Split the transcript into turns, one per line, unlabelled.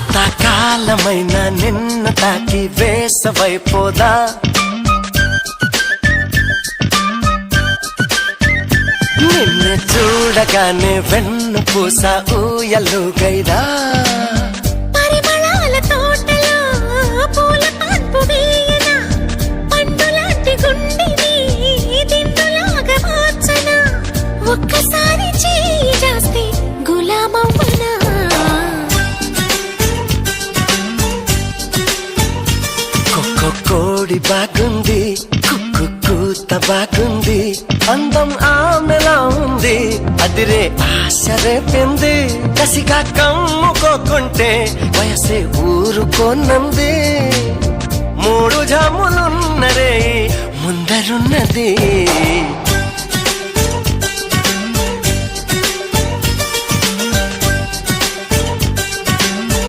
ఎంత కాలమైన నిన్ను తాకి వేసవైపోదా నిన్ను చూడగానే వెన్ను పూస ఊయలుగైదా
పరిమళాల తోటలో పూల పాన్పు వేయనా పండులాంటి గుండెని దిండులాగా మార్చనా ఒక్కసారి చేయి చేస్తే గులామవ్వనా
కోడి బాగుంది కుక్కు కూత బాగుంది అందం ఆమెలా ఉంది అదిరే ఆశ రేపింది కసిగా కమ్ముకోకుంటే వయసే ఊరుకోనంది మూడు జాములున్నరే ముందరున్నది